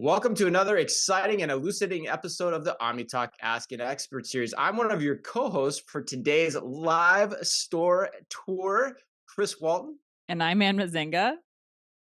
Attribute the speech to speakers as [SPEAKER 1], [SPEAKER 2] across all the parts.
[SPEAKER 1] Welcome to another exciting and elucidating episode of the Omni Talk Ask an Expert series. I'm one of your co-hosts for today's live store tour, Chris Walton.
[SPEAKER 2] And I'm Ann Mazinga.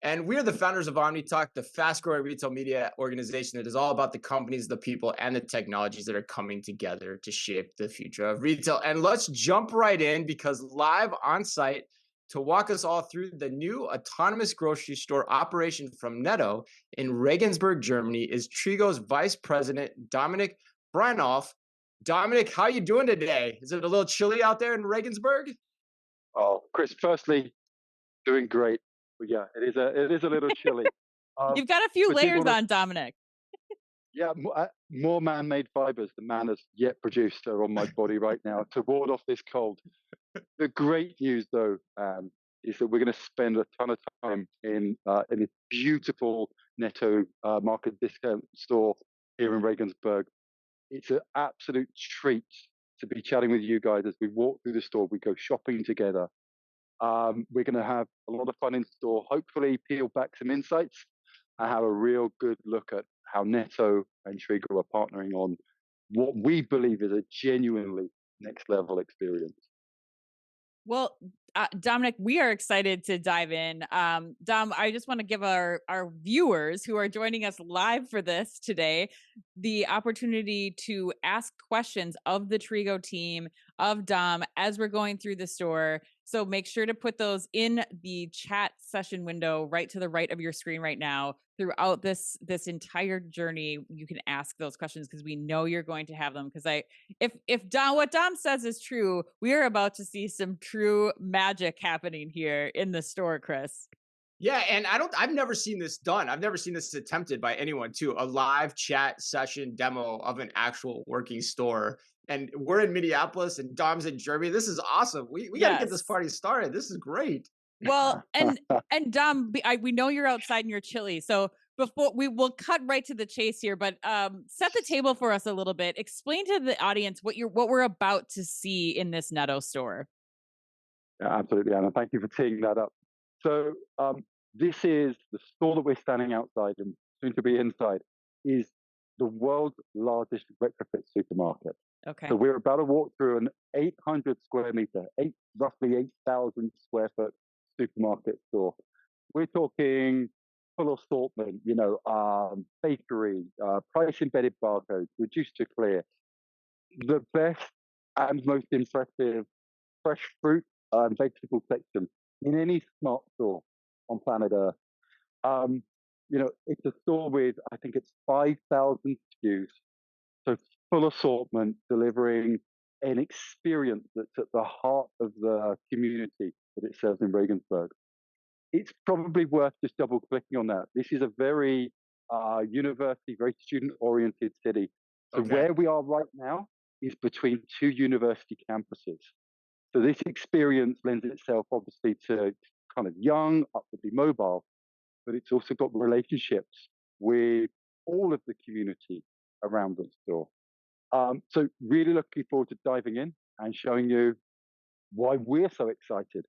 [SPEAKER 1] And we are the founders of Omni Talk, the fast-growing retail media organization that is all about the companies, the people, and the technologies that are coming together to shape the future of retail. And let's jump right in because live on site to walk us all through the new autonomous grocery store operation from Netto in Regensburg, Germany is Trigo's Vice President, Dominic Brynolf. Dominic, how are you doing today? Is it a little chilly out there in Regensburg?
[SPEAKER 3] Oh, Chris, firstly, doing great. But yeah, it is a little chilly.
[SPEAKER 2] You've got a few layers on, Dominic.
[SPEAKER 3] Yeah, more man-made fibers than man has yet produced are on my body right now to ward off this cold. The great news, though, is that we're going to spend a ton of time in this beautiful Netto market discount store here in Regensburg. It's an absolute treat to be chatting with you guys as we walk through the store. We go shopping together. We're going to have a lot of fun in store, hopefully peel back some insights and have a real good look at how Netto and Trigo are partnering on what we believe is a genuinely next level experience.
[SPEAKER 2] Well, Dominic, we are excited to dive in. Dom, I just want to give our viewers who are joining us live for this today the opportunity to ask questions of the Trigo team, of Dom, as we're going through the store. So make sure to put those in the chat session window right to the right of your screen right now. Throughout this entire journey, you can ask those questions because we know you're going to have them. Because if what Dom says is true, we are about to see some true magic happening here in the store, Chris.
[SPEAKER 1] Yeah, and I've never seen this done. I've never seen this attempted by anyone too. A live chat session demo of an actual working store. And we're in Minneapolis and Dom's in Germany. This is awesome. We got to get this party started. This is great.
[SPEAKER 2] Well, and Dom, we know you're outside and you're chilly. So before we will cut right to the chase here, but set the table for us a little bit. Explain to the audience what we're about to see in this Netto store.
[SPEAKER 3] Yeah, absolutely, Anna. Thank you for teeing that up. So this is the store that we're standing outside and soon to be inside is the world's largest retrofit supermarket.
[SPEAKER 2] Okay.
[SPEAKER 3] So we're about to walk through an 800 square meter, roughly 8,000 square foot supermarket store. We're talking full assortment, bakery, price embedded barcodes, reduced to clear. The best and most impressive fresh fruit and vegetable section in any smart store on planet Earth. It's a store with, I think it's 5,000 SKUs. So full assortment, delivering an experience that's at the heart of the community that it serves in Regensburg. It's probably worth just double clicking on that. This is a very university, very student-oriented city. So where we are right now is between two university campuses. So this experience lends itself obviously to kind of young, upwardly mobile, but it's also got relationships with all of the community around the store. So really looking forward to diving in and showing you why we're so excited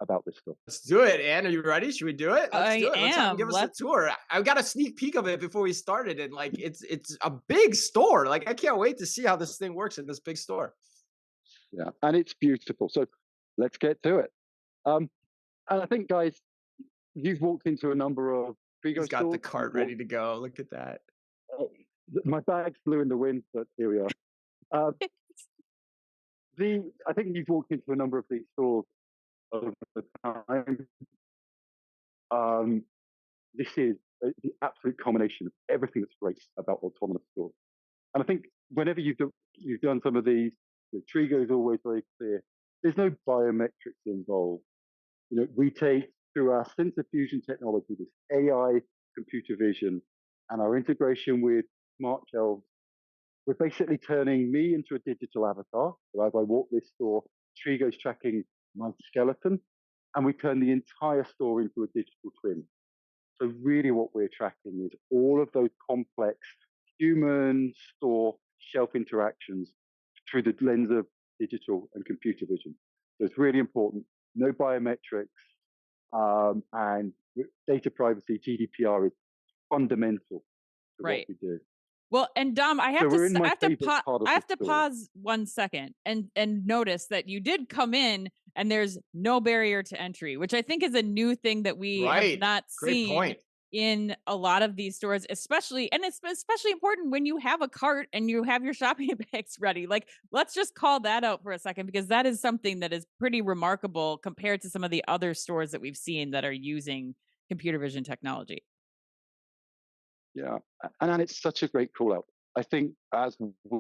[SPEAKER 3] about this store.
[SPEAKER 1] Let's do it, Ann. Are you ready? Should we do it?
[SPEAKER 2] Let's do it.
[SPEAKER 1] Let's have him give us a tour. I've got a sneak peek of it before we started, and it's a big store. I can't wait to see how this thing works in this big store.
[SPEAKER 3] Yeah, and it's beautiful. So let's get to it. And I think, guys, you've walked into a number of Trigo stores.
[SPEAKER 1] He's got the cart ready to go. Look at that.
[SPEAKER 3] My bags flew in the wind, but here we are. I think you've walked into a number of these stores over the time. This is the absolute combination of everything that's great about autonomous stores. And I think whenever you've done some of these, the Trigo is always very clear. There's no biometrics involved. We take through our sensor fusion technology, this AI, computer vision, and our integration with smart shelves. We're basically turning me into a digital avatar. So as I walk this store, Trigo's tracking my skeleton, and we turn the entire store into a digital twin. So really what we're tracking is all of those complex human store shelf interactions through the lens of digital and computer vision. So it's really important. No biometrics, and data privacy, GDPR is fundamental to
[SPEAKER 2] Right.
[SPEAKER 3] what we do.
[SPEAKER 2] Well, and Dom, I have
[SPEAKER 3] So we're in
[SPEAKER 2] to
[SPEAKER 3] my
[SPEAKER 2] I have to
[SPEAKER 3] favorite part of
[SPEAKER 2] I have
[SPEAKER 3] the
[SPEAKER 2] to
[SPEAKER 3] store.
[SPEAKER 2] pause 1 second and notice that you did come in and there's no barrier to entry, which I think is a new thing that we have
[SPEAKER 1] Right.
[SPEAKER 2] not
[SPEAKER 1] Great
[SPEAKER 2] seen
[SPEAKER 1] point.
[SPEAKER 2] in a lot of these stores, especially, and it's especially important when you have a cart and you have your shopping bags ready. Like, let's just call that out for a second, because that is something that is pretty remarkable compared to some of the other stores that we've seen that are using computer vision technology.
[SPEAKER 3] Yeah, and it's such a great call out. I think as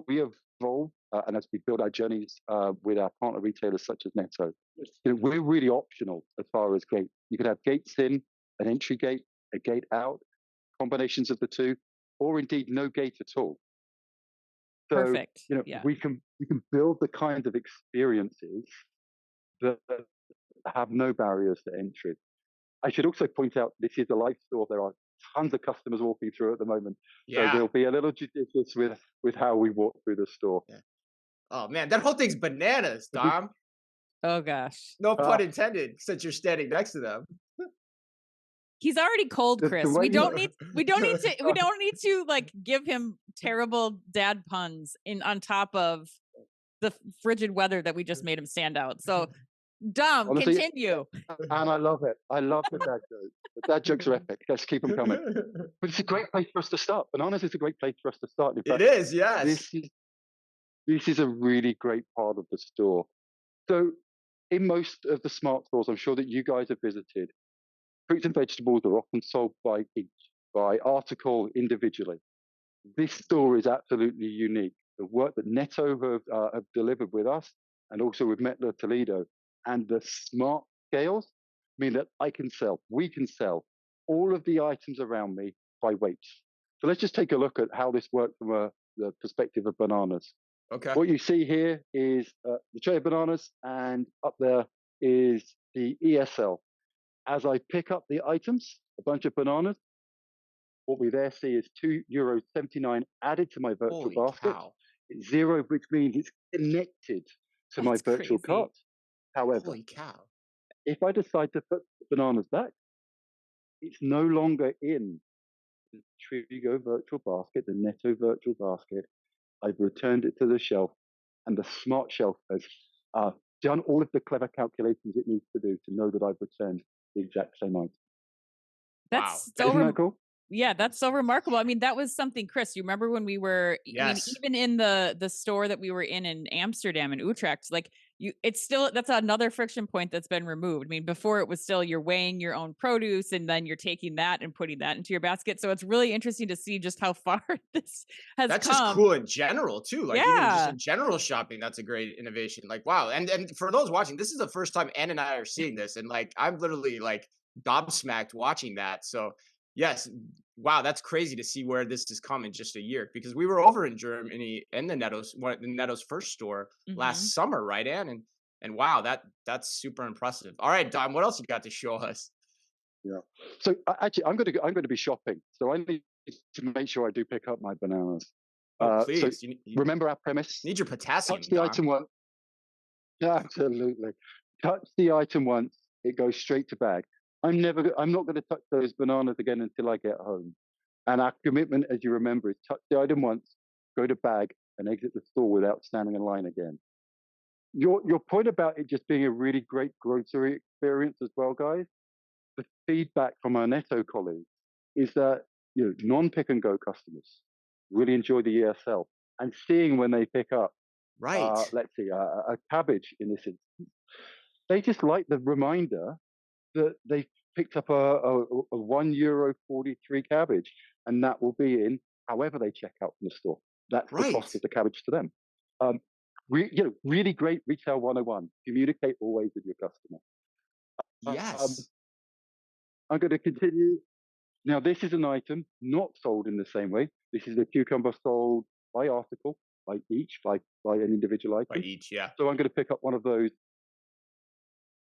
[SPEAKER 3] we evolve and as we build our journeys with our partner retailers such as Netto, we're really optional as far as gates. You could have gates in, an entry gate, a gate out, combinations of the two, or indeed no gate at all. So,
[SPEAKER 2] Perfect. Yeah.
[SPEAKER 3] we can build the kind of experiences that have no barriers to entry. I should also point out this is a live store. There are tons of customers walking through at the moment.
[SPEAKER 1] Yeah.
[SPEAKER 3] So we'll be a little judicious with how we walk through the store.
[SPEAKER 1] Yeah. Oh man, that whole thing's bananas, Dom.
[SPEAKER 2] Oh gosh.
[SPEAKER 1] No pun intended, since you're standing next to them.
[SPEAKER 2] He's already cold, Chris. We don't need to like give him terrible dad puns on top of the frigid weather that we just made him stand out. So, Dom,
[SPEAKER 3] Honestly,
[SPEAKER 2] continue.
[SPEAKER 3] And I love it. I love the dad jokes. The dad jokes are epic. Let's keep them coming. But it's a great place for us to start. Bananas is a great place for us to start. In fact,
[SPEAKER 1] It is, yes.
[SPEAKER 3] This is a really great part of the store. So in most of the smart stores, I'm sure that you guys have visited, fruits and vegetables are often sold by each, by article individually. This store is absolutely unique. The work that Netto have delivered with us and also with Metler Toledo and the smart scales mean that we can sell all of the items around me by weight. So let's just take a look at how this works from the perspective of bananas.
[SPEAKER 1] Okay.
[SPEAKER 3] What you see here is the tray of bananas, and up there is the ESL. As I pick up the items, a bunch of bananas, what we there see is €2.79 added to my virtual basket.
[SPEAKER 1] Cow.
[SPEAKER 3] It's zero, which means it's connected to my virtual cart. However,
[SPEAKER 1] holy cow.
[SPEAKER 3] If I decide to put bananas back, it's no longer in the Trigo virtual basket, the Netto virtual basket. I've returned it to the shelf, and the smart shelf has done all of the clever calculations it needs to do to know that I've returned the exact same item.
[SPEAKER 2] That's
[SPEAKER 1] wow.
[SPEAKER 3] Isn't that cool?
[SPEAKER 2] Yeah, that's so remarkable. I mean, that was something, Chris, you remember when we were,
[SPEAKER 1] Yes.
[SPEAKER 2] I mean, even in the store that we were in Amsterdam and Utrecht, like that's another friction point that's been removed. I mean, before it was still you're weighing your own produce and then you're taking that and putting that into your basket. So it's really interesting to see just how far this has
[SPEAKER 1] That's
[SPEAKER 2] come.
[SPEAKER 1] just cool in general too. Like even just
[SPEAKER 2] Yeah.
[SPEAKER 1] in general shopping, that's a great innovation. Like, wow. And for those watching, this is the first time Ann and I are seeing this. And like, I'm literally like gobsmacked watching that. So yes, wow, that's crazy to see where this has come in just a year, because we were over in Germany in the Netto's first store last summer, right, Ann? And wow, that's super impressive. All right, Dom, what else you got to show us?
[SPEAKER 3] Yeah. So actually, I'm going to be shopping. So I need to make sure I do pick up my bananas.
[SPEAKER 1] Oh, please.
[SPEAKER 3] So remember our premise.
[SPEAKER 1] Need your potassium.
[SPEAKER 3] Touch the item once. Yeah, absolutely. Touch the item once, it goes straight to bag. I'm not going to touch those bananas again until I get home. And our commitment, as you remember, is touch the item once, go to bag, and exit the store without standing in line again. Your point about it just being a really great grocery experience as well, guys. The feedback from our Netto colleagues is that non-pick and go customers really enjoy the ESL, and seeing when they pick up, let's see, a cabbage in this instance, they just like the reminder that they picked up a €1.43 cabbage, and that will be in however they check out from the store. That's the cost of the cabbage to them. Really great retail 101. Communicate always with your customer.
[SPEAKER 1] Yes.
[SPEAKER 3] I'm going to continue. Now, this is an item not sold in the same way. This is a cucumber sold by article, by an individual item.
[SPEAKER 1] By each, yeah.
[SPEAKER 3] So I'm going to pick up one of those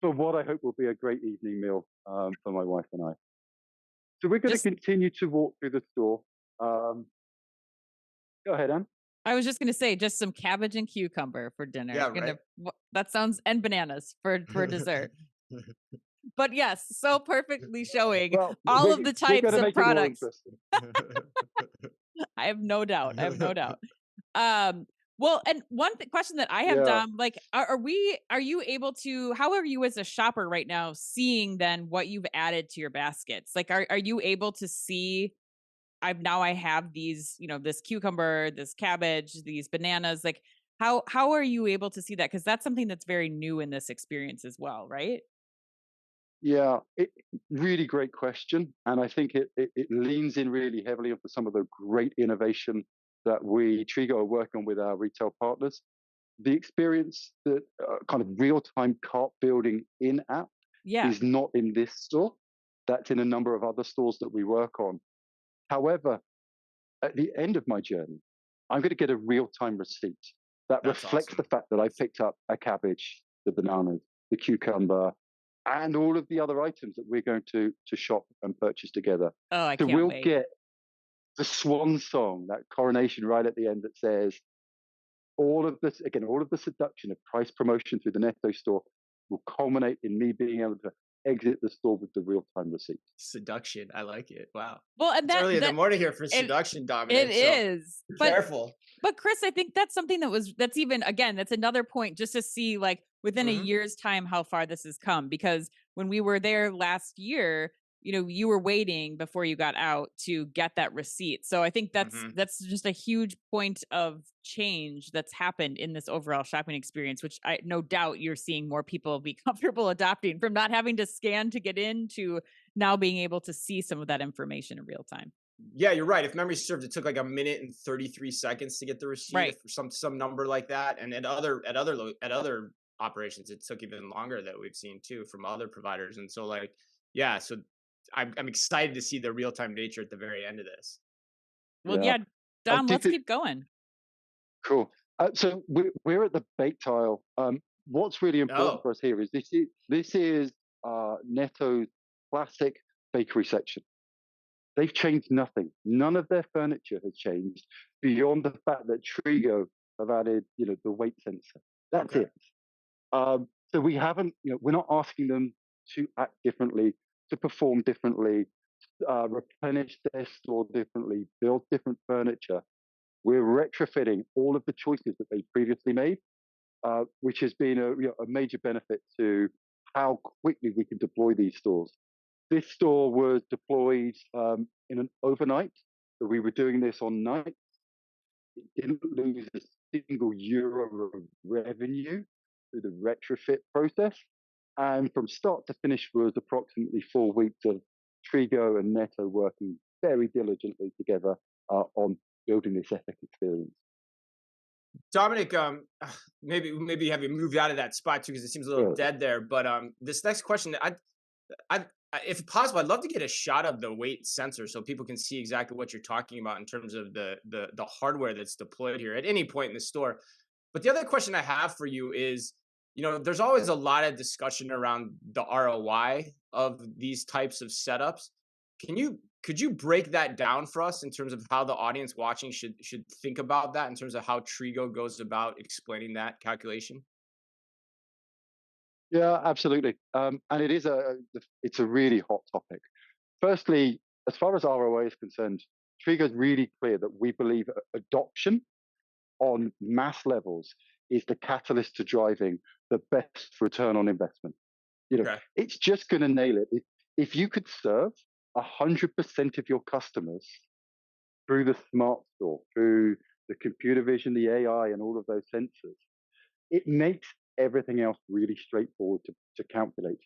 [SPEAKER 3] for what I hope will be a great evening meal for my wife and I. So we're going to continue to walk through the store. Go ahead, Anne.
[SPEAKER 2] I was just going to say, just some cabbage and cucumber for dinner.
[SPEAKER 1] Yeah, right.
[SPEAKER 2] That sounds, and bananas for dessert. But yes, so perfectly showing all of the types of products. have no doubt. I have no doubt. Well, and one question that I have,
[SPEAKER 3] Yeah.
[SPEAKER 2] Dom, like, are you able to, how are you as a shopper right now seeing then what you've added to your baskets? Like, are you able to see, I have these, this cucumber, this cabbage, these bananas, like, how are you able to see that? Because that's something that's very new in this experience as well, right?
[SPEAKER 3] Yeah, really great question. And I think it leans in really heavily onto some of the great innovation that Trigo are working on with our retail partners. The experience that kind of real-time cart building in-app
[SPEAKER 2] Yeah.
[SPEAKER 3] is not in this store. That's in a number of other stores that we work on. However, at the end of my journey, I'm going to get a real-time receipt that
[SPEAKER 1] That's
[SPEAKER 3] reflects
[SPEAKER 1] awesome.
[SPEAKER 3] the fact that I picked up a cabbage, the bananas, the cucumber, and all of the other items that we're going to shop and purchase together.
[SPEAKER 2] Oh, I
[SPEAKER 3] So
[SPEAKER 2] can't
[SPEAKER 3] we'll
[SPEAKER 2] wait.
[SPEAKER 3] get the swan song, that coronation right at the end that says, all of the seduction of price promotion through the Netto store will culminate in me being able to exit the store with the real-time receipt.
[SPEAKER 1] Seduction. I like it. Wow.
[SPEAKER 2] Well, and
[SPEAKER 1] It's early in the morning here for
[SPEAKER 2] it-
[SPEAKER 1] seduction, Dominic.
[SPEAKER 2] it
[SPEAKER 1] so
[SPEAKER 2] is,
[SPEAKER 1] be
[SPEAKER 2] but
[SPEAKER 1] careful.
[SPEAKER 2] But Chris, I think that's something that's even, again, that's another point just to see, like, within a year's time how far this has come. Because when we were there last year, you were waiting before you got out to get that receipt. So I think that's just a huge point of change that's happened in this overall shopping experience, which I no doubt you're seeing more people be comfortable adopting, from not having to scan to get in to now being able to see some of that information in real time.
[SPEAKER 1] Yeah, you're right. If memory serves, it took like 1 minute and 33 seconds to get the receipt,
[SPEAKER 2] Right.
[SPEAKER 1] for some number like that. And at other operations, it took even longer, that we've seen too from other providers. And so, like, yeah, so I'm excited to see the real time nature at the very end of this.
[SPEAKER 2] Well, yeah, Dom, let's keep going.
[SPEAKER 3] Cool. So we're at the bake tile. What's really important for us here is this is Netto's classic bakery section. They've changed nothing. None of their furniture has changed beyond the fact that Trigo have added, the weight sensor. That's it. So we haven't, we're not asking them to act differently, to perform differently, replenish their store differently, build different furniture. We're retrofitting all of the choices that they previously made, which has been a major benefit to how quickly we can deploy these stores. This store was deployed in an overnight, so we were doing this on nights. It didn't lose a single euro of revenue through the retrofit process. And from start to finish was approximately 4 weeks of Trigo and Netto working very diligently together on building this epic experience.
[SPEAKER 1] Dominic, maybe have you moved out of that spot too, because it seems a little dead there. But this next question, if possible, I'd love to get a shot of the weight sensor so people can see exactly what you're talking about in terms of the hardware that's deployed here at any point in the store. But the other question I have for you is, there's always a lot of discussion around the ROI of these types of setups. Could you break that down for us in terms of how the audience watching should think about that, in terms of how Trigo goes about explaining that calculation?
[SPEAKER 3] Yeah, absolutely. And it's a really hot topic. Firstly, as far as ROI is concerned, Trigo is really clear that we believe adoption on mass levels is the catalyst to driving the best return on investment. It's just going to nail it. If you could serve 100% of your customers through the smart store, through the computer vision, the AI, and all of those sensors, it makes everything else really straightforward to calculate.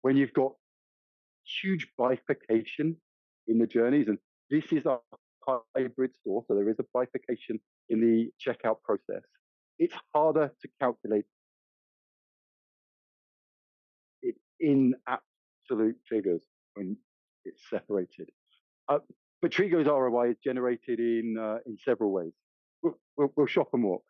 [SPEAKER 3] When you've got huge bifurcation in the journeys, and this is a hybrid store, so there is a bifurcation in the checkout process, it's harder to calculate it in absolute figures when it's separated. But Trigo's ROI is generated in several ways. We'll shop and walk.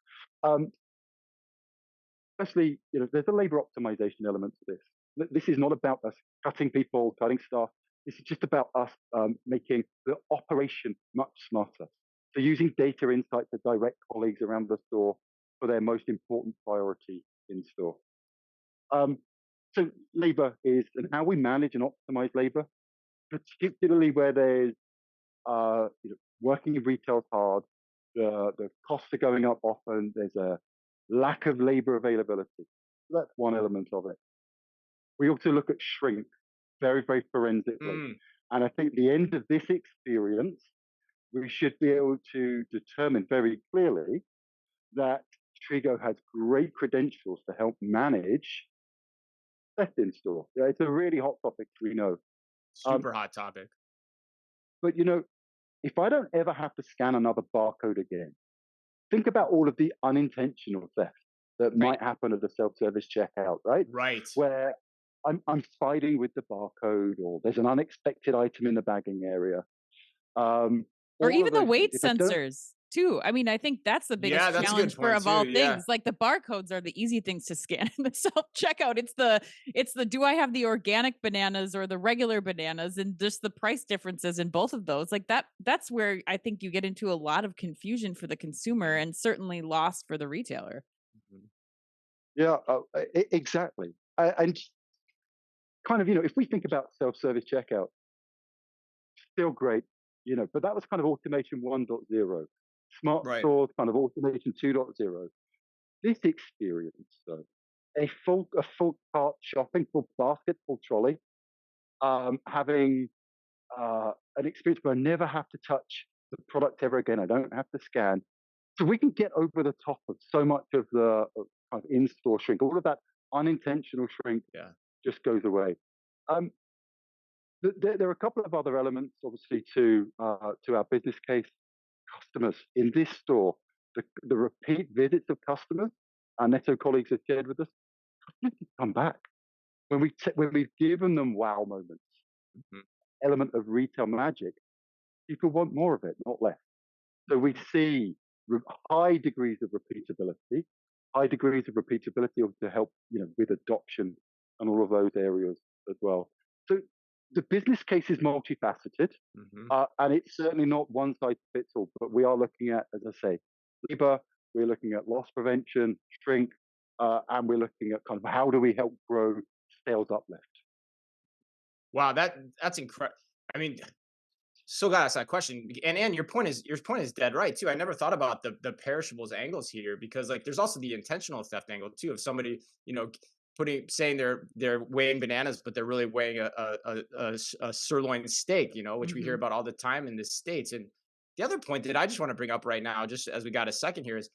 [SPEAKER 3] Firstly, there's a labor optimization element to this. This is not about us cutting people, cutting staff. This is just about us making the operation much smarter. So using data insight to direct colleagues around the store for their most important priority in store. So labor is, and how we manage and optimize labor, particularly where there's working in retail is hard. The costs are going up often. There's a lack of labor availability. So that's one element of it. We also look at shrink very, very forensically.
[SPEAKER 1] Mm,
[SPEAKER 3] And I think the end of this experience, we should be able to determine very clearly that Trigo has great credentials to help manage theft in store. Yeah, it's a really hot topic, we know. Um,
[SPEAKER 1] super hot topic.
[SPEAKER 3] but if I don't ever have to scan another barcode again, think about all of the unintentional theft that
[SPEAKER 2] Right.
[SPEAKER 3] might happen at the self-service checkout, right?
[SPEAKER 1] Right.
[SPEAKER 3] Where I'm fighting with the barcode, or there's an unexpected item in the bagging area.
[SPEAKER 2] Or
[SPEAKER 3] All of
[SPEAKER 2] even the
[SPEAKER 3] those things.
[SPEAKER 2] weight
[SPEAKER 3] If I don't,
[SPEAKER 2] sensors too. I mean, I think that's the
[SPEAKER 1] Yeah,
[SPEAKER 2] biggest
[SPEAKER 1] that's a good
[SPEAKER 2] challenge for
[SPEAKER 1] point
[SPEAKER 2] of all
[SPEAKER 1] too. Yeah.
[SPEAKER 2] things. Like the barcodes are the easy things to scan in the self checkout. It's the do I have the organic bananas or the regular bananas, and just the price differences in both of those. Like that's where I think you get into a lot of confusion for the consumer and certainly loss for the retailer.
[SPEAKER 1] Mhm.
[SPEAKER 3] yeah, exactly. And kind of, if we think about self-service checkout, still great, but that was kind of automation 1.0. Smart
[SPEAKER 1] Right.
[SPEAKER 3] stores, kind of automation 2.0. This experience, though, a full cart shopping, full basket, full trolley, having an experience where I never have to touch the product ever again. I don't have to scan. So we can get over the top of so much of the kind of in-store shrink. All of that unintentional shrink
[SPEAKER 1] Yeah.
[SPEAKER 3] just goes away. Um, there are a couple of other elements, obviously, to our business case. Customers in this store, the repeat visits of customers, our Netto colleagues have shared with us, customers come back when we've given them wow moments,
[SPEAKER 1] Mhm.
[SPEAKER 3] element of retail magic. People want more of it, not less. So we see high degrees of repeatability, to help with adoption and all of those areas as well. So the business case is multifaceted,
[SPEAKER 1] Mhm.
[SPEAKER 3] and it's certainly not one size fits all. But we are looking at, as I say, labor. We're looking at loss prevention, shrink, and we're looking at kind of how do we help grow sales uplift.
[SPEAKER 1] Wow, that's incredible. I mean, still got to ask that question. And your point is dead right too. I never thought about the perishables angles here, because like there's also the intentional theft angle too, of somebody putting saying they're weighing bananas, but they're really weighing a sirloin steak, which we hear
[SPEAKER 2] Mhm.
[SPEAKER 1] about all the time in the States. And the other point that I just want to bring up right now, just as we got a second here, is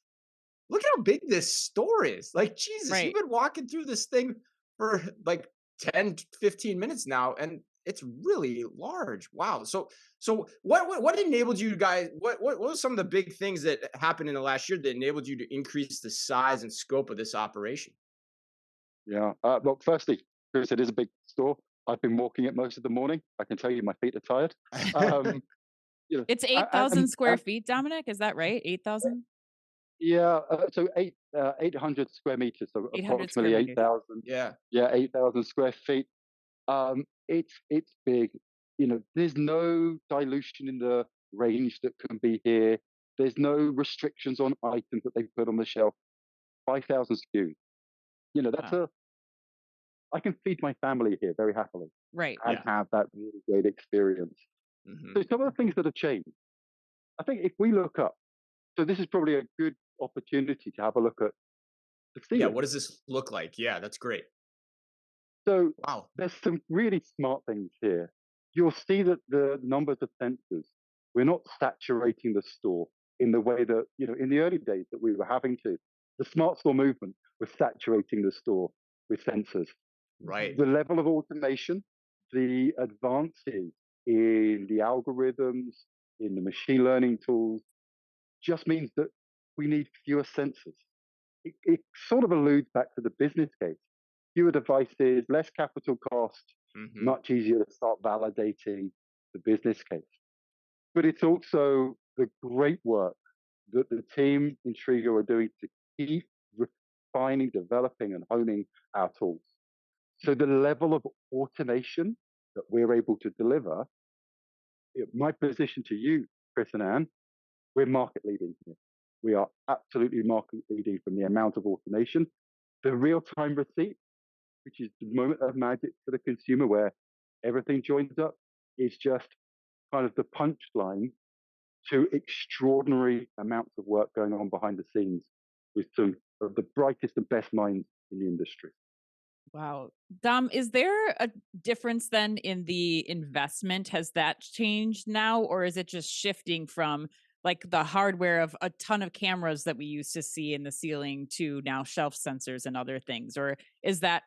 [SPEAKER 1] look at how big this store is. Like, Jesus, you've
[SPEAKER 2] Right.
[SPEAKER 1] been walking through this thing for like 10, 15 minutes now, and it's really large. Wow. So what enabled you guys? What was some of the big things that happened in the last year that enabled you to increase the size and scope of this operation?
[SPEAKER 3] Yeah. Well, firstly, Chris, it is a big store. I've been walking it most of the morning. I can tell you, my feet are tired. Um,
[SPEAKER 2] It's
[SPEAKER 3] and
[SPEAKER 2] 8,000 square feet, Dominic. Is that right? 8,000?
[SPEAKER 3] yeah, so 800 square meters, so
[SPEAKER 2] 800 square
[SPEAKER 3] approximately
[SPEAKER 2] meters.
[SPEAKER 3] 8,000.
[SPEAKER 1] Yeah.
[SPEAKER 3] Yeah, 8,000 square feet. It's big. There's no dilution in the range that can be here. There's no restrictions on items that they put on the shelf. 5,000 SKUs. That's
[SPEAKER 2] Wow.
[SPEAKER 3] I can feed my family here very happily
[SPEAKER 2] Right.
[SPEAKER 3] and
[SPEAKER 1] Yeah.
[SPEAKER 3] have that really great experience.
[SPEAKER 1] Hmm.
[SPEAKER 3] So some of the things that have changed, I think if we look up, so this is probably a good opportunity to have a look at the
[SPEAKER 1] Yeah.
[SPEAKER 3] ceiling.
[SPEAKER 1] What does this look like? Yeah, that's great.
[SPEAKER 3] So
[SPEAKER 1] Wow.
[SPEAKER 3] there's some really smart things here. You'll see that the numbers of sensors, we're not saturating the store in the way that, in the early days that we were having to. The smart store movement was saturating the store with sensors.
[SPEAKER 1] Right.
[SPEAKER 3] The level of automation, the advances in the algorithms, in the machine learning tools, just means that we need fewer sensors. It sort of alludes back to the business case. Fewer devices, less capital cost,
[SPEAKER 1] Hmm.
[SPEAKER 3] much easier to start validating the business case. But it's also the great work that the team in Trigo are doing to keep refining, developing, and honing our tools. So the level of automation that we're able to deliver, my position to you, Chris and Anne, we're market leading here. We are absolutely market leading from the amount of automation. The real-time receipt, which is the moment of magic for the consumer where everything joins up, is just kind of the punchline to extraordinary amounts of work going on behind the scenes with some of the brightest and best minds in the industry.
[SPEAKER 2] Wow. Dom, is there a difference then in the investment? Has that changed now? Or is it just shifting from like the hardware of a ton of cameras that we used to see in the ceiling to now shelf sensors and other things? Or has that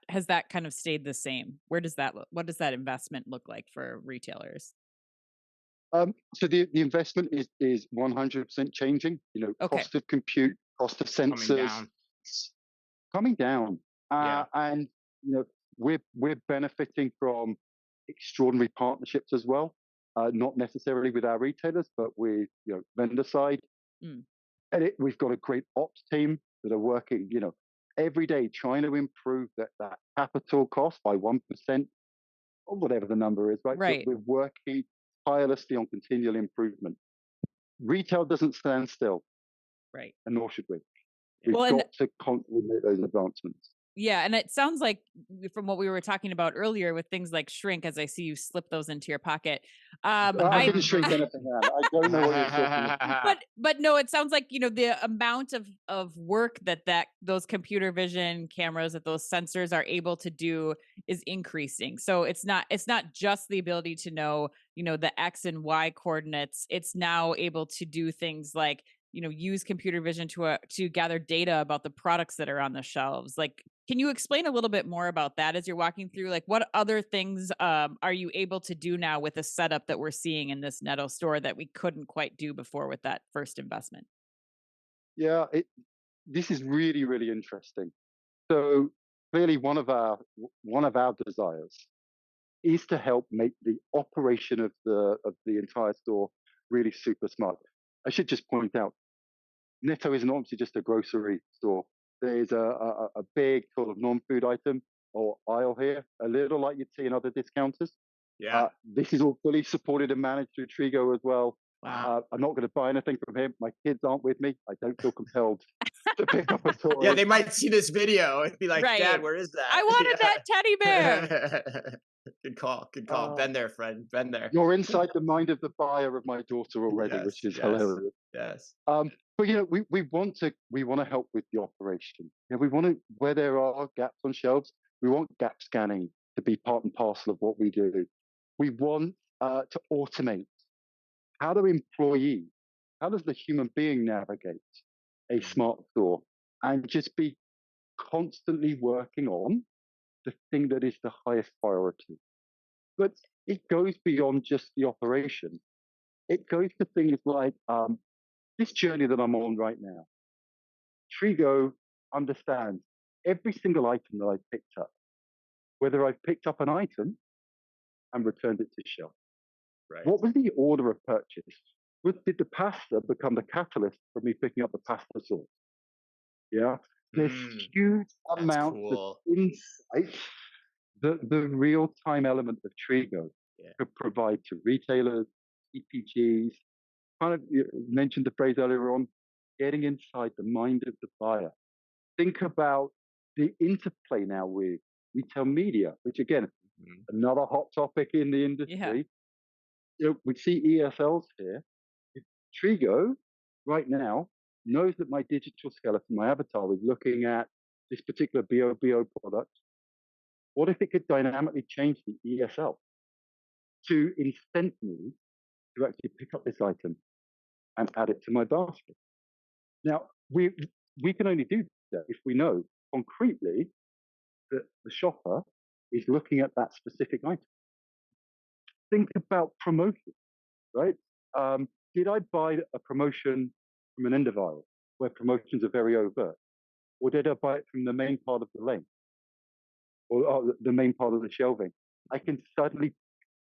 [SPEAKER 2] kind of stayed the same? What does that investment look like for retailers?
[SPEAKER 3] So the investment is 100% changing.
[SPEAKER 2] Okay.
[SPEAKER 3] Cost of compute, cost of sensors, coming down. And we're benefiting from extraordinary partnerships as well. Not necessarily with our retailers, but with vendor side. And we've got a great ops team that are working every day trying to improve that capital cost by 1% or whatever the number is. Right. We're working tirelessly on continual improvement. Retail doesn't stand still,
[SPEAKER 2] right?
[SPEAKER 3] And nor should we. We've got to constantly make those advancements.
[SPEAKER 2] Yeah, and it sounds like from what we were talking about earlier with things like shrink, as I see you slip those into your pocket.
[SPEAKER 3] I didn't shrink anything out. I don't know what you're talking about.
[SPEAKER 2] But no, it sounds like the amount of work that those computer vision cameras, that those sensors are able to do is increasing. So it's not just the ability to know the X and Y coordinates. It's now able to do things like use computer vision to gather data about the products that are on the shelves. Like, can you explain a little bit more about that as you're walking through? Like, what other things are you able to do now with the setup that we're seeing in this Netto store that we couldn't quite do before with that first investment?
[SPEAKER 3] Yeah, this is really, really interesting. So clearly, one of our desires is to help make the operation of the entire store really super smart. I should just point out, Netto isn't obviously just a grocery store. There's a big sort of non-food item or aisle here, a little like you'd see in other discounters.
[SPEAKER 1] Yeah.
[SPEAKER 3] This is all fully supported and managed through Trigo as well.
[SPEAKER 2] Wow.
[SPEAKER 3] I'm not going to buy anything from him. My kids aren't with me. I don't feel compelled to pick up a toy.
[SPEAKER 1] Yeah, they might see this video and be like,
[SPEAKER 2] right.
[SPEAKER 1] Dad, where is that?
[SPEAKER 2] I wanted that teddy bear.
[SPEAKER 1] Good call. Been there, friend. Been there.
[SPEAKER 3] You're inside the mind of the buyer of my daughter already,
[SPEAKER 1] Yes,
[SPEAKER 3] which is hilarious.
[SPEAKER 1] Yes.
[SPEAKER 3] But we want to help with the operation. We want to, where there are gaps on shelves, we want gap scanning to be part and parcel of what we do. We want to automate. How does the human being navigate a smart store and just be constantly working on the thing that is the highest priority? But it goes beyond just the operation. It goes to things like this journey that I'm on right now. Trigo understands every single item that I've picked up, whether I've picked up an item and returned it to shelf.
[SPEAKER 1] Right.
[SPEAKER 3] What was the order of purchase? Did the pasta become the catalyst for me picking up the pasta sauce? Yeah. There's huge amounts of insight that the real-time element of Trigo could provide to retailers, CPGs. Kind of mentioned the phrase earlier on, getting inside the mind of the buyer. Think about the interplay now with retail media, which again, another hot topic in the industry. We see ESLs here. Trigo right now knows that my digital skeleton, my avatar, is looking at this particular BOBO product. What if it could dynamically change the ESL to incent me to actually pick up this item and add it to my basket? Now, we can only do that if we know concretely that the shopper is looking at that specific item. Think about promotion, right? Did I buy a promotion from an end of aisle where promotions are very overt? Or did I buy it from the main part of the lane? Or the main part of the shelving? I can suddenly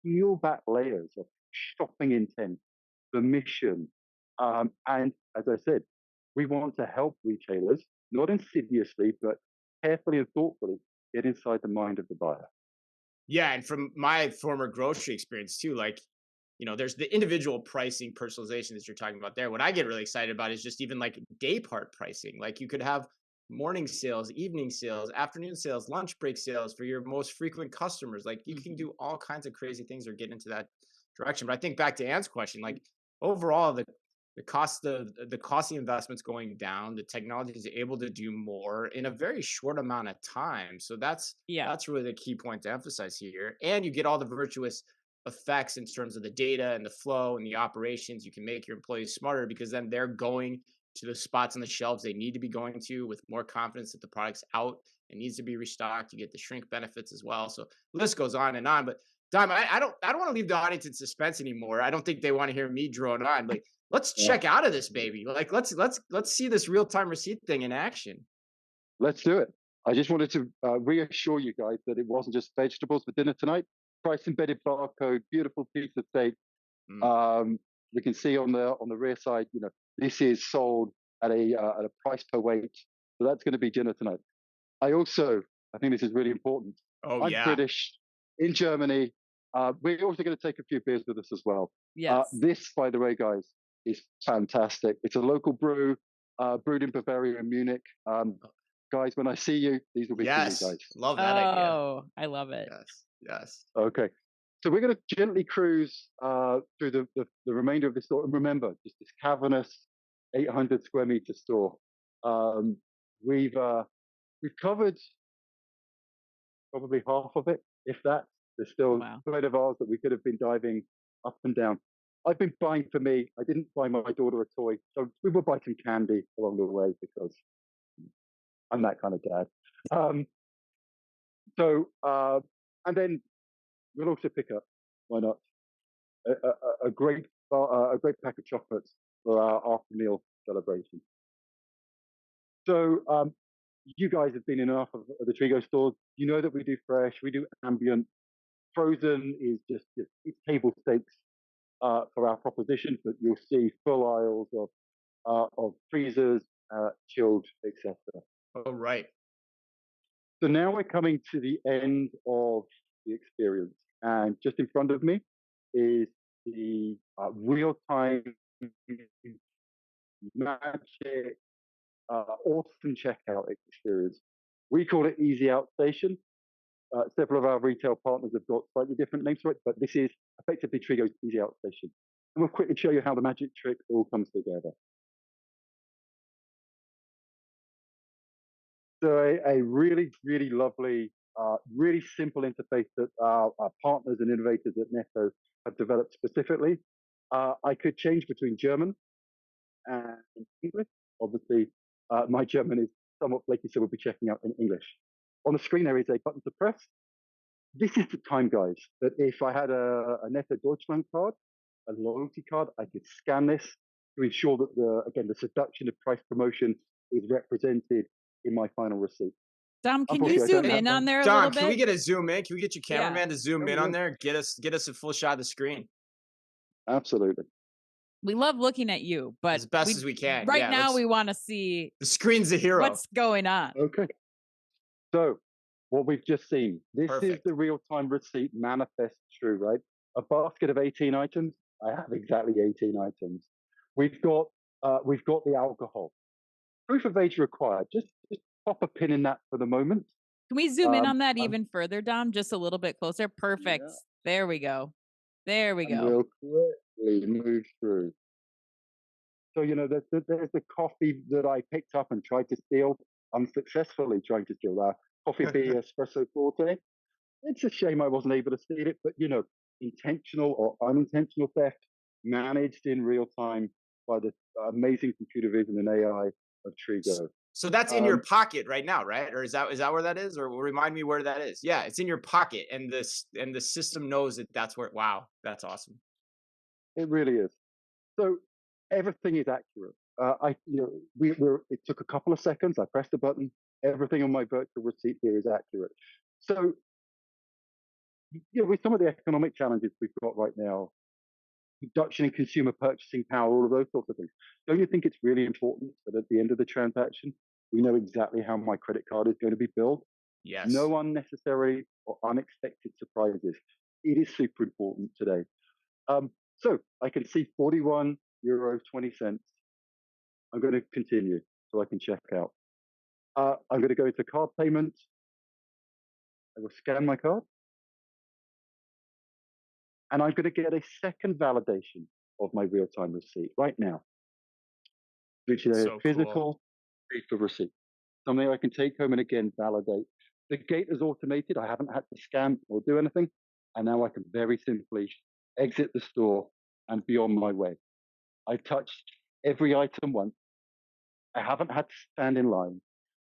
[SPEAKER 3] peel back layers of shopping intent, permission. And as I said, we want to help retailers, not insidiously, but carefully and thoughtfully get inside the mind of the buyer.
[SPEAKER 1] Yeah, and from my former grocery experience too, there's the individual pricing personalization that you're talking about there. What I get really excited about is just even like day part pricing. Like you could have morning sales, evening sales, afternoon sales, lunch break sales for your most frequent customers. Like you can do all kinds of crazy things or get into that direction. But I think back to Ann's question, like overall the costly investments going down, the technology is able to do more in a very short amount of time. So
[SPEAKER 2] Yeah.
[SPEAKER 1] that's really the key point to emphasize here. And you get all the virtuous effects in terms of the data and the flow and the operations. You can make your employees smarter because then they're going to the spots on the shelves they need to be going to with more confidence that the product's out and needs to be restocked. You get the shrink benefits as well. So the list goes on and on. But Dom, I don't want to leave the audience in suspense anymore. I don't think they want to hear me drone on. Like, let's check out of this baby. Like, let's see this real-time receipt thing in action.
[SPEAKER 3] Let's do it. I just wanted to reassure you guys that it wasn't just vegetables for dinner tonight. Price embedded barcode, beautiful piece of tape. We can see on the rear side, this is sold at a price per weight. So that's going to be dinner tonight. I think this is really important.
[SPEAKER 1] Oh,
[SPEAKER 3] I'm British in Germany. We're also going to take a few beers with us as well.
[SPEAKER 2] Yes.
[SPEAKER 3] This, by the way, guys, is fantastic. It's a local brew, brewed in Bavaria and Munich. Guys, when I see you, these will be for you guys.
[SPEAKER 1] Love that idea.
[SPEAKER 2] Oh, I love it.
[SPEAKER 1] Yes.
[SPEAKER 3] Okay. So we're going to gently cruise through the remainder of the store. And remember, just this cavernous 800 square meter store. We've covered probably half of it, if that. There's still a thread of ours that we could have been diving up and down. I've been buying for me. I didn't buy my daughter a toy. So we will buy some candy along the way because I'm that kind of dad. And then we'll also pick up, why not, a great pack of chocolates for our after meal celebration. So you guys have been in enough of the Trigo stores. You know that we do fresh, we do ambient. Frozen is just it's table stakes for our proposition, but you'll see full aisles of freezers, chilled, etc.
[SPEAKER 1] Oh, right.
[SPEAKER 3] So now we're coming to the end of the experience, and just in front of me is the real-time magic, awesome checkout experience. We call it EasyOut Station. Several of our retail partners have got slightly different names for it, but this is effectively Trigo's EasyOut Station. And we'll quickly show you how the magic trick all comes together. So a really, really lovely, really simple interface that our partners and innovators at Netto have developed specifically. I could change between German and English. Obviously, my German is somewhat flaky, so we'll be checking out in English. On the screen, there is a button to press. This is the time, guys, that if I had a Netto Deutschland card, a loyalty card, I could scan this to ensure that the seduction of price promotion is represented in my final receipt.
[SPEAKER 2] Dom, can you zoom in on there a little bit?
[SPEAKER 1] Can we get a zoom in? Can we get your cameraman to zoom in on there? Get us a full shot of the screen.
[SPEAKER 3] Absolutely.
[SPEAKER 2] We love looking at you, but
[SPEAKER 1] as best as we can.
[SPEAKER 2] Right now, we want to see
[SPEAKER 1] the screen's the hero.
[SPEAKER 2] What's going on?
[SPEAKER 3] Okay. So what we've just seen, this is the real-time receipt manifest true, right? A basket of 18 items. I have exactly 18 items. We've got the alcohol. Proof of age required. Just pop a pin in that for the moment.
[SPEAKER 2] Can we zoom in on that even further, Dom? Just a little bit closer. Perfect. Yeah. There we go. There we go.
[SPEAKER 3] We'll quickly move through. So, there's the coffee that I picked up and tried to steal, unsuccessfully trying to steal that. Coffee Bee Espresso Forte. It's a shame I wasn't able to steal it, but, intentional or unintentional theft managed in real time by the amazing computer vision and AI of Trigo.
[SPEAKER 1] So that's in your pocket right now, right? Or is that where that is? Or remind me where that is. Yeah, it's in your pocket, and the system knows that that's where. Wow, that's awesome.
[SPEAKER 3] It really is. So everything is accurate. It took a couple of seconds. I pressed the button. Everything on my virtual receipt here is accurate. So, with some of the economic challenges we've got right now, reduction in consumer purchasing power, all of those sorts of things. Don't you think it's really important that at the end of the transaction, we know exactly how my credit card is going to be billed?
[SPEAKER 1] Yes.
[SPEAKER 3] No unnecessary or unexpected surprises. It is super important today. So I can see €41.20. I'm going to continue so I can check out. I'm going to go into card payment. I will scan my card. And I'm going to get a second validation. of my real-time receipt right now, which is a
[SPEAKER 1] So
[SPEAKER 3] physical
[SPEAKER 1] cool.
[SPEAKER 3] paper receipt, something I can take home and again validate. The gate is automated. I haven't had to scan or do anything. And now I can very simply exit the store and be on my way. I've touched every item once. I haven't had to stand in line.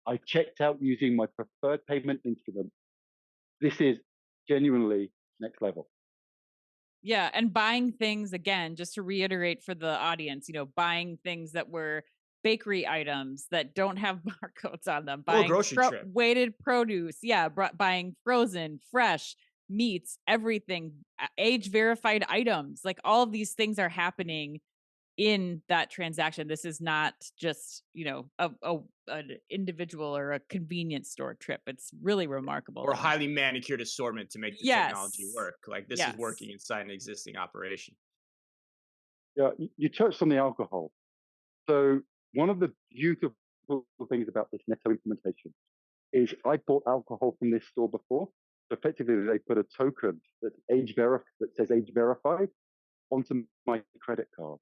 [SPEAKER 3] I checked out using my preferred payment instrument. This is genuinely next level.
[SPEAKER 2] Yeah, and buying things, again, just to reiterate for the audience, buying things that were bakery items that don't have barcodes on them,
[SPEAKER 1] Little
[SPEAKER 2] buying
[SPEAKER 1] grocery trip.
[SPEAKER 2] weighted produce, buying frozen, fresh meats, everything, age verified items, like all of these things are happening in that transaction. This is not just an individual or a convenience store trip. It's really remarkable.
[SPEAKER 1] Or highly manicured assortment to make the technology work. Like this is working inside an existing operation.
[SPEAKER 3] Yeah, you touched on the alcohol. So one of the beautiful things about this Netto implementation is I bought alcohol from this store before. So effectively, they put a token that says age verified onto my credit card.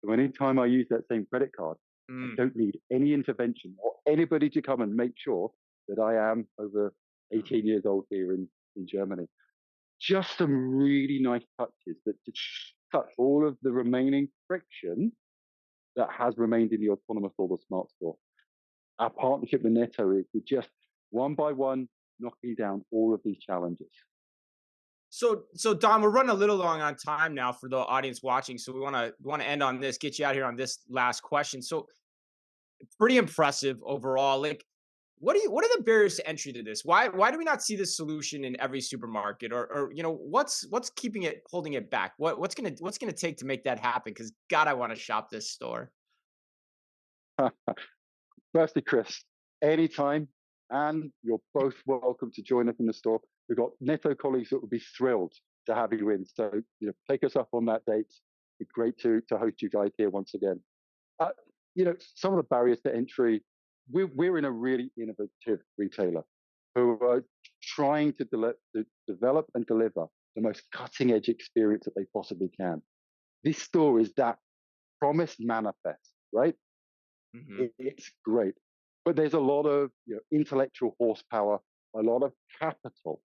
[SPEAKER 3] So anytime I use that same credit card, I don't need any intervention or anybody to come and make sure that I am over 18 years old here in Germany. Just some really nice touches that cut all of the remaining friction that has remained in the autonomous or the smart store. Our partnership with Netto is we're just one by one knocking down all of these challenges.
[SPEAKER 1] So Don, we're running a little long on time now for the audience watching. So we want to end on this, get you out here on this last question. So pretty impressive overall. Like, what are the barriers to entry to this? Why do we not see this solution in every supermarket, or what's holding it back? What's gonna take to make that happen? Because God, I want to shop this store.
[SPEAKER 3] Firstly, Chris, anytime, and you're both welcome to join us in the store. We've got Netto colleagues that would be thrilled to have you in. So, take us up on that date. It'd be great to host you guys here once again. Some of the barriers to entry, we're in a really innovative retailer who are trying to develop and deliver the most cutting edge experience that they possibly can. This store is that promise manifest, right?
[SPEAKER 1] Mm-hmm.
[SPEAKER 3] It's great, but there's a lot of intellectual horsepower, a lot of capital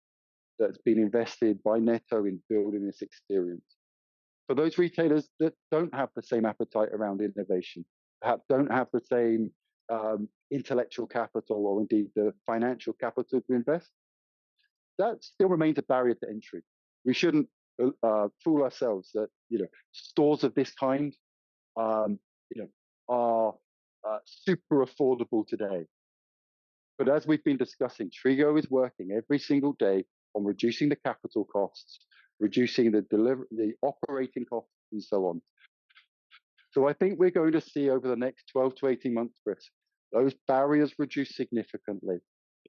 [SPEAKER 3] that's been invested by Netto in building this experience. For those retailers that don't have the same appetite around innovation, perhaps don't have the same intellectual capital or indeed the financial capital to invest, that still remains a barrier to entry. We shouldn't fool ourselves that stores of this kind are super affordable today. But as we've been discussing, Trigo is working every single day on reducing the capital costs, reducing the operating costs, and so on. So I think we're going to see over the next 12 to 18 months, Chris, those barriers reduce significantly.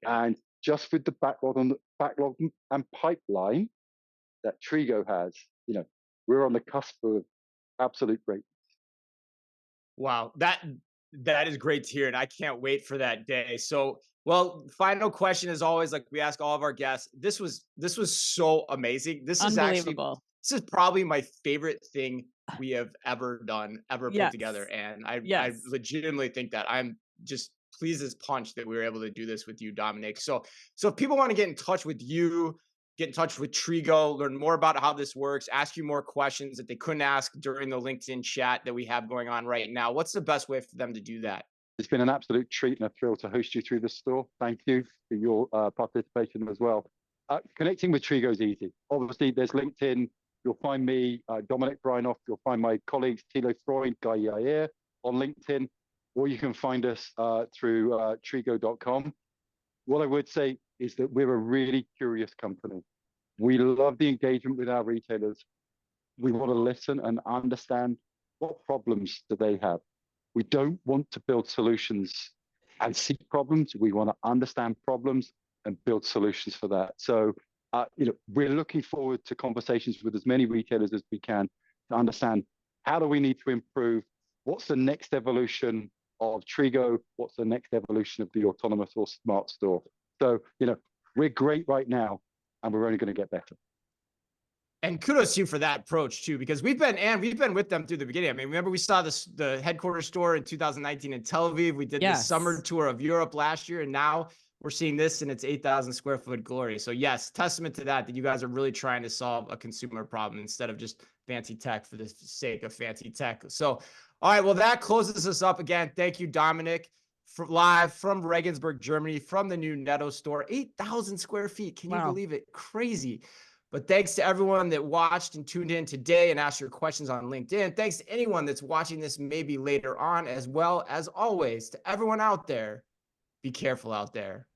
[SPEAKER 3] Yeah. And just with the backlog and pipeline that Trigo has, we're on the cusp of absolute greatness.
[SPEAKER 1] Wow, that is great to hear, and I can't wait for that day. So, well, final question as always, like we ask all of our guests. This was so amazing. This is probably my favorite thing we have ever done, put together, and I legitimately think that I'm just pleased as punch that we were able to do this with you, Dominic. So if people want to get in touch with you, get in touch with Trigo, learn more about how this works, ask you more questions that they couldn't ask during the LinkedIn chat that we have going on right now, what's the best way for them to do that?
[SPEAKER 3] It's been an absolute treat and a thrill to host you through the store. Thank you for your participation as well. Connecting with Trigo is easy. Obviously, there's LinkedIn. You'll find me, Dominic Brynolf. You'll find my colleagues, Thilo Freund, Guy Yair on LinkedIn, or you can find us through trigo.com. What I would say is that we're a really curious company. We love the engagement with our retailers. We want to listen and understand what problems do they have. We don't want to build solutions and seek problems. We want to understand problems and build solutions for that. So, we're looking forward to conversations with as many retailers as we can to understand how do we need to improve, what's the next evolution of Trigo, what's the next evolution of the autonomous or smart store. So, we're great right now, and we're only going to get better.
[SPEAKER 1] And kudos to you for that approach too, because we've been with them through the beginning. I mean, remember we saw the headquarters store in 2019 in Tel Aviv. We did the summer tour of Europe last year, and now we're seeing this in its 8,000 square foot glory. So yes, testament to that you guys are really trying to solve a consumer problem instead of just fancy tech for the sake of fancy tech. So, all right, well, that closes us up again. Thank you, Dominic, live from Regensburg, Germany, from the new Netto store, 8,000 square feet. Can you believe it? Crazy. But thanks to everyone that watched and tuned in today and asked your questions on LinkedIn. Thanks to anyone that's watching this maybe later on, as well as always to everyone out there. Be careful out there.